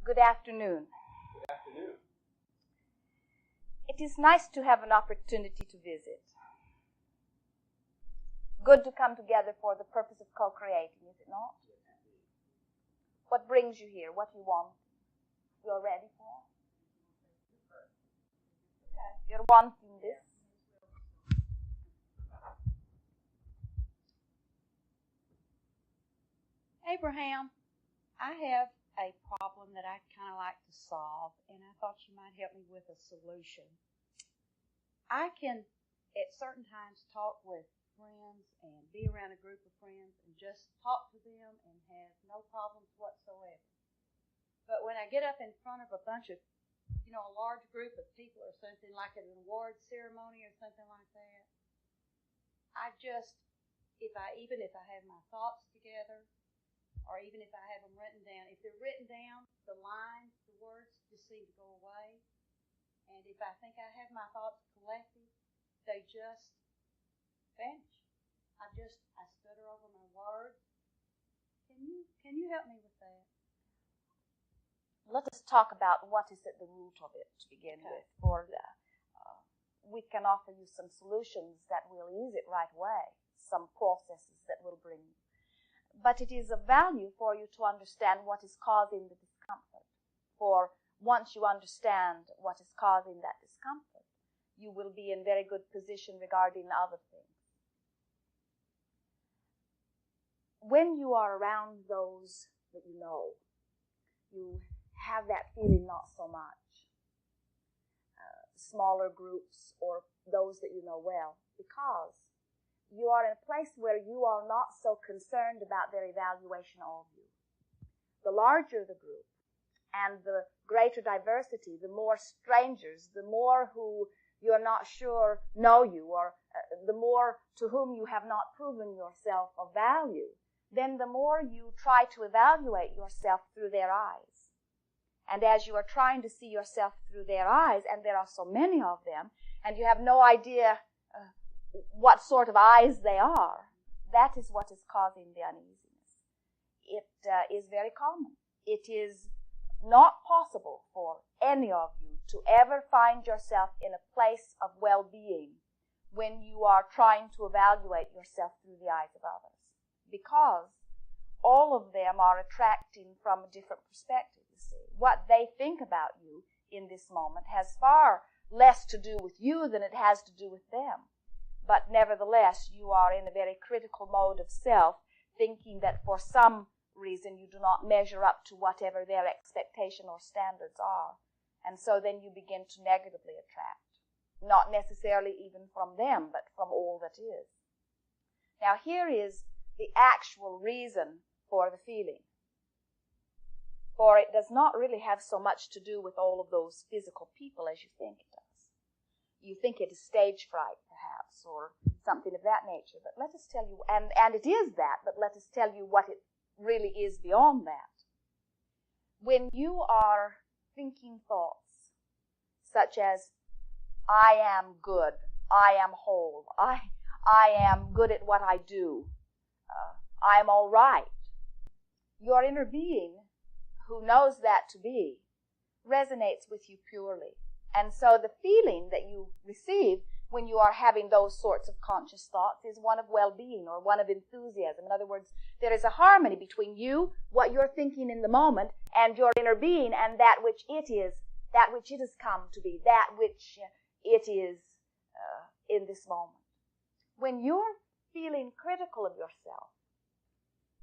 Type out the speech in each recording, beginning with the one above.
Good afternoon. Good afternoon. It is nice to have an opportunity to visit. Good to come together for the purpose of co-creating, is it not? What brings you here? What you want? You're ready for? You're wanting this? Abraham, I have a problem that I'd kind of like to solve, and I thought you might help me with a solution. I can, at certain times, talk with friends and be around a group of friends and just talk to them and have no problems whatsoever. But when I get up in front of a bunch of, a large group of people or something like an award ceremony or something like that, even if I have my thoughts together, or even if I have them written down, if they're written down, the lines, the words just seem to go away. And if I think I have my thoughts collected, they just vanish. I stutter over my words. Can you help me with that? Let us talk about what is at the root of it to begin with. For we can offer you some solutions that will ease it right away, some processes that will bring. But it is of value for you to understand what is causing the discomfort. For once you understand what is causing that discomfort, you will be in very good position regarding other things. When you are around those that you know, you have that feeling not so much. Smaller groups or those that you know well, because you are in a place where you are not so concerned about their evaluation of you. The larger the group and the greater diversity, the more strangers, the more who you're not sure know you, or the more to whom you have not proven yourself of value, then the more you try to evaluate yourself through their eyes. And as you are trying to see yourself through their eyes, and there are so many of them, and you have no idea what sort of eyes they are, that is what is causing the uneasiness. It is very common. It is not possible for any of you to ever find yourself in a place of well-being when you are trying to evaluate yourself through the eyes of others, because all of them are attracting from a different perspective, you see. What they think about you in this moment has far less to do with you than it has to do with them. But nevertheless, you are in a very critical mode of self, thinking that for some reason you do not measure up to whatever their expectation or standards are. And so then you begin to negatively attract, not necessarily even from them, but from all that is. Now here is the actual reason for the feeling. For it does not really have so much to do with all of those physical people as you think it does. You think it is stage fright, perhaps, or something of that nature. But let us tell you, and it is that, but let us tell you what it really is beyond that. When you are thinking thoughts such as, I am good, I am whole, I am good at what I do, I'm all right, your inner being, who knows that to be, resonates with you purely. And so the feeling that you receive when you are having those sorts of conscious thoughts is one of well-being or one of enthusiasm. In other words, there is a harmony between you, what you're thinking in the moment, and your inner being, and that which it is, that which it has come to be, that which it is in this moment. When you're feeling critical of yourself,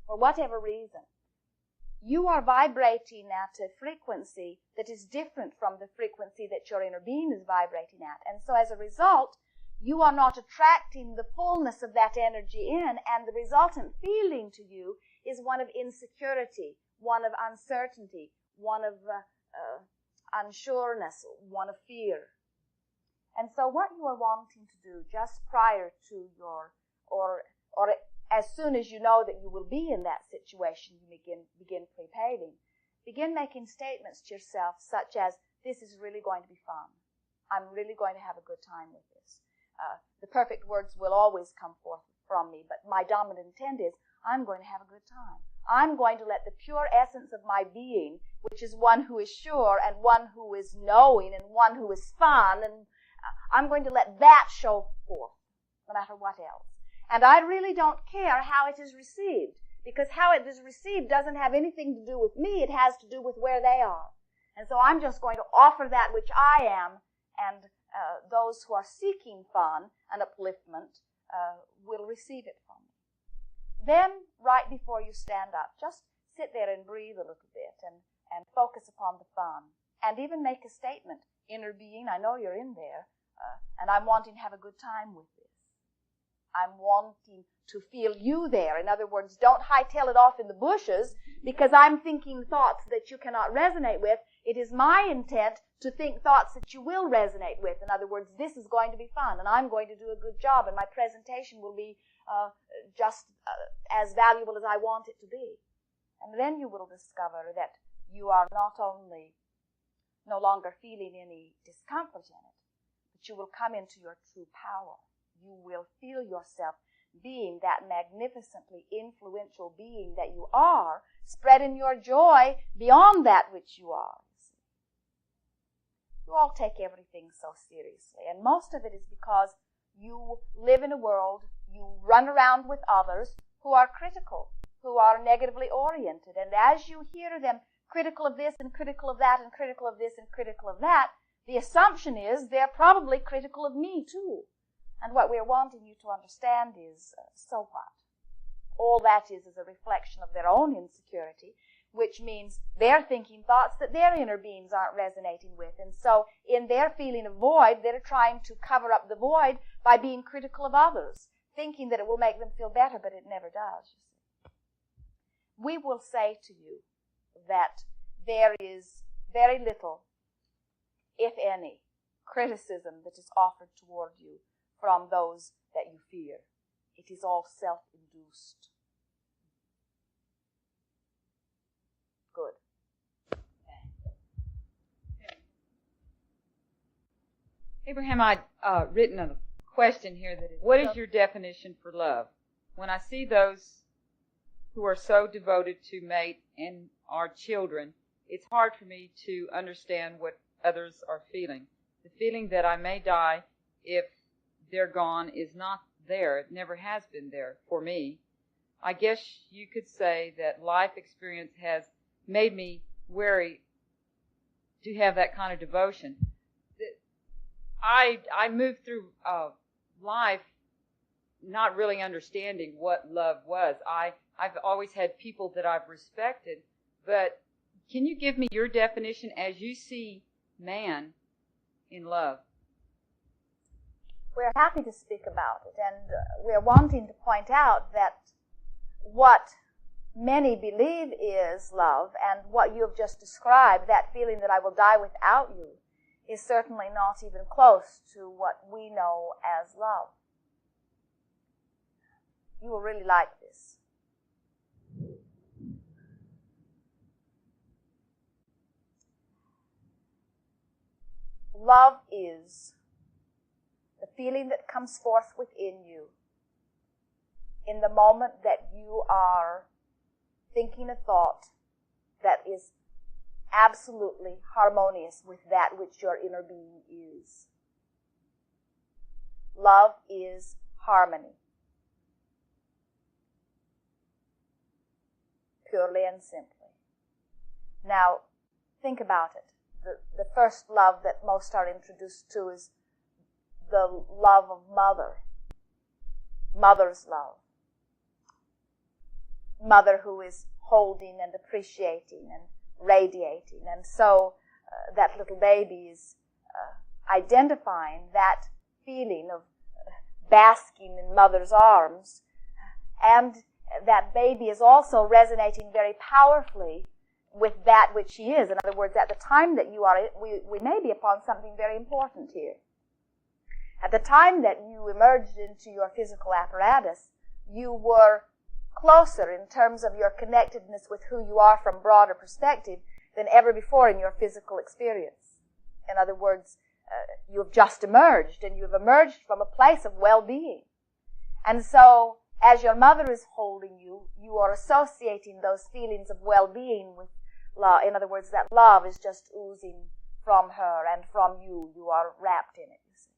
for whatever reason, you are vibrating at a frequency that is different from the frequency that your inner being is vibrating at. And so as a result, you are not attracting the fullness of that energy in, and the resultant feeling to you is one of insecurity, one of uncertainty, one of unsureness, one of fear. And so what you are wanting to do just prior to your, or as soon as you know that you will be in that situation, you begin preparing. Begin making statements to yourself such as, this is really going to be fun. I'm really going to have a good time with this. The perfect words will always come forth from me, but my dominant intent is, I'm going to have a good time. I'm going to let the pure essence of my being, which is one who is sure and one who is knowing and one who is fun, and I'm going to let that show forth, no matter what else. And I really don't care how it is received, because how it is received doesn't have anything to do with me. It has to do with where they are. And so I'm just going to offer that which I am, and those who are seeking fun and upliftment will receive it from me. Then, right before you stand up, just sit there and breathe a little bit and focus upon the fun. And even make a statement. Inner being, I know you're in there, and I'm wanting to have a good time with this. I'm wanting to feel you there. In other words, don't hightail it off in the bushes because I'm thinking thoughts that you cannot resonate with. It is my intent to think thoughts that you will resonate with. In other words, this is going to be fun, and I'm going to do a good job, and my presentation will be just as valuable as I want it to be. And then you will discover that you are not only no longer feeling any discomfort in it, but you will come into your true power. You will feel yourself being that magnificently influential being that you are, spreading your joy beyond that which you are. You all take everything so seriously, and most of it is because you live in a world, you run around with others who are critical, who are negatively oriented, and as you hear them critical of this and critical of that and critical of this and critical of that, the assumption is they're probably critical of me too. And what we're wanting you to understand is, so what? All that is a reflection of their own insecurity, which means they're thinking thoughts that their inner beings aren't resonating with. And so in their feeling of void, they're trying to cover up the void by being critical of others, thinking that it will make them feel better, but it never does. We will say to you that there is very little, if any, criticism that is offered toward you from those that you fear. It is all self-induced. Good. Abraham, I'd written a question here that is, what is your definition for love? When I see those who are so devoted to mate and our children, it's hard for me to understand what others are feeling. The feeling that I may die if they're gone is not there. It never has been there for me. I guess you could say that life experience has made me wary to have that kind of devotion. I moved through life not really understanding what love was. I've always had people that I've respected, but can you give me your definition as you see man in love? We're happy to speak about it, and we're wanting to point out that what many believe is love, and what you have just described, that feeling that I will die without you, is certainly not even close to what we know as love. You will really like this. Love is the feeling that comes forth within you in the moment that you are thinking a thought that is absolutely harmonious with that which your inner being is. Love is harmony. Purely and simply. Now, think about it. The first love that most are introduced to is the love of mother. Mother's love. Mother who is holding and appreciating and radiating. And so that little baby is identifying that feeling of basking in mother's arms. And that baby is also resonating very powerfully with that which she is. In other words, at the time that you are, we may be upon something very important here. At the time that you emerged into your physical apparatus, you were closer in terms of your connectedness with who you are from broader perspective than ever before in your physical experience. In other words, you have just emerged, and you have emerged from a place of well-being. And so as your mother is holding you, you are associating those feelings of well-being with love. In other words, that love is just oozing from her and from you. You are wrapped in it, you see.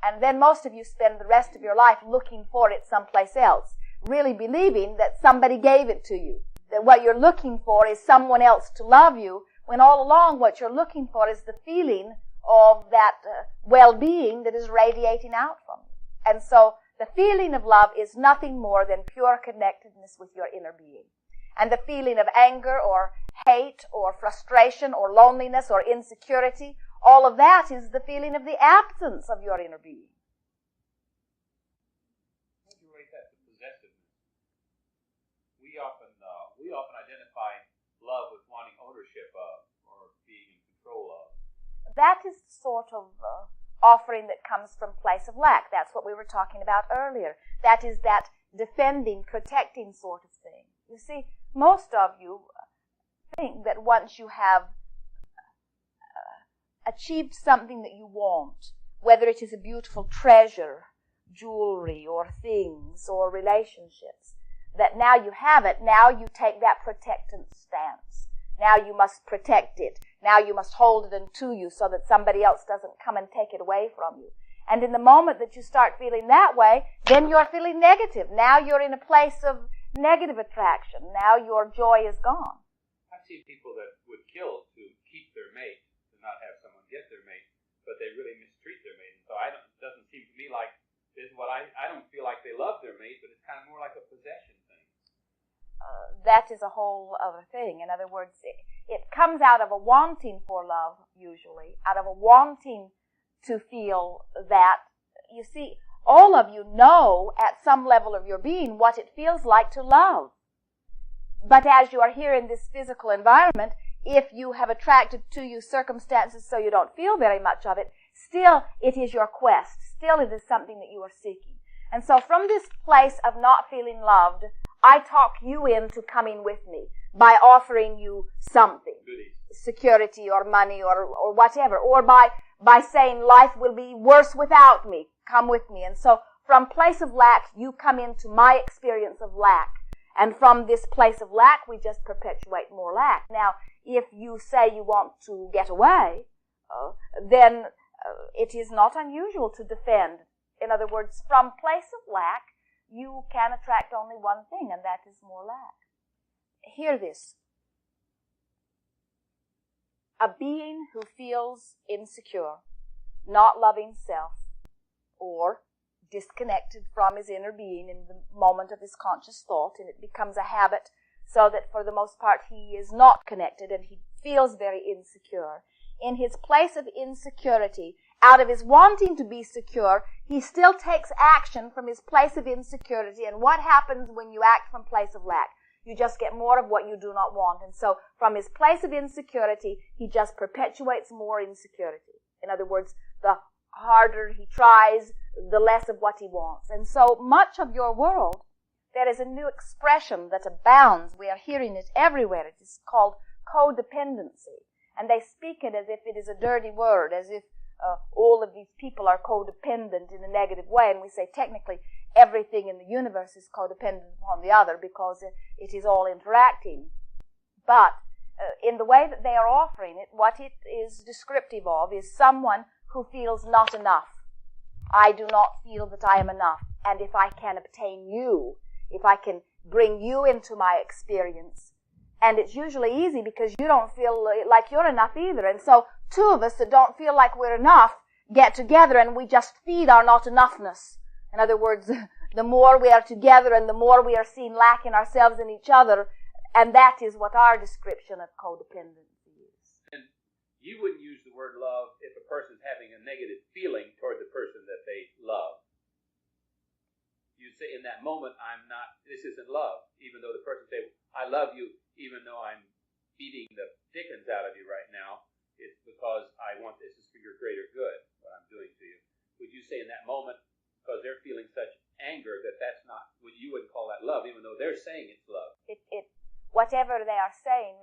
And then most of you spend the rest of your life looking for it someplace else, really believing that somebody gave it to you, that what you're looking for is someone else to love you, when all along what you're looking for is the feeling of that well-being that is radiating out from you. And so the feeling of love is nothing more than pure connectedness with your inner being. And the feeling of anger or hate or frustration or loneliness or insecurity, all of that is the feeling of the absence of your inner being. How do you relate that to possessiveness? We often identify love with wanting ownership of or being in control of. That is the sort of offering that comes from place of lack. That's what we were talking about earlier. That is that defending, protecting sort of thing. You see, most of you think that once you have achieved something that you want, whether it is a beautiful treasure, jewelry, or things, or relationships, that now you have it, now you take that protectant stance. Now you must protect it. Now you must hold it unto you so that somebody else doesn't come and take it away from you. And in the moment that you start feeling that way, then you're feeling negative. Now you're in a place of negative attraction. Now your joy is gone. I've seen people that would kill to keep their mate, to not have someone get their mate, but they really mistreat their mate. And so it doesn't seem to me like this is what I don't feel like they love their mate, but it's kind of more like a possession thing. That is a whole other thing. In other words, it comes out of a wanting for love, usually, out of a wanting to feel that. You see, all of you know at some level of your being what it feels like to love. But as you are here in this physical environment, if you have attracted to you circumstances so you don't feel very much of it, still it is your quest. Still it is something that you are seeking. And so from this place of not feeling loved, I talk you into coming with me by offering you something, security or money or whatever, or by saying life will be worse without me, come with me. And so from place of lack, you come into my experience of lack. And from this place of lack, we just perpetuate more lack. Now, if you say you want to get away, then it is not unusual to defend. In other words, from place of lack, you can attract only one thing, and that is more lack. Hear this. A being who feels insecure, not loving self, or disconnected from his inner being in the moment of his conscious thought, and it becomes a habit so that for the most part he is not connected and he feels very insecure. In his place of insecurity, out of his wanting to be secure, he still takes action from his place of insecurity. And what happens when you act from place of lack? You just get more of what you do not want. And so from his place of insecurity, he just perpetuates more insecurity. In other words, the harder he tries, the less of what he wants. And so much of your world, there is a new expression that abounds. We are hearing it everywhere. It is called codependency. And they speak it as if it is a dirty word, as if all of these people are codependent in a negative way. And we say technically everything in the universe is codependent upon the other because it is all interacting. But in the way that they are offering it, what it is descriptive of is someone who feels not enough. I do not feel that I am enough. And if I can obtain you, if I can bring you into my experience, and it's usually easy because you don't feel like you're enough either. And so two of us that don't feel like we're enough get together and we just feed our not enoughness. In other words, the more we are together and the more we are seeing lack in ourselves and each other, and that is what our description of codependency is. And you wouldn't use the word love if a person's having a negative feeling toward the person that they love. You'd say in that moment, this isn't love, even though the person say, I love you, even though I'm beating the dickens out of you right now, it's because I want this is for your greater good, what I'm doing to you. Would you say in that moment, because they're feeling such anger, that's not, you wouldn't call that love, even though they're saying it's love? Whatever they are saying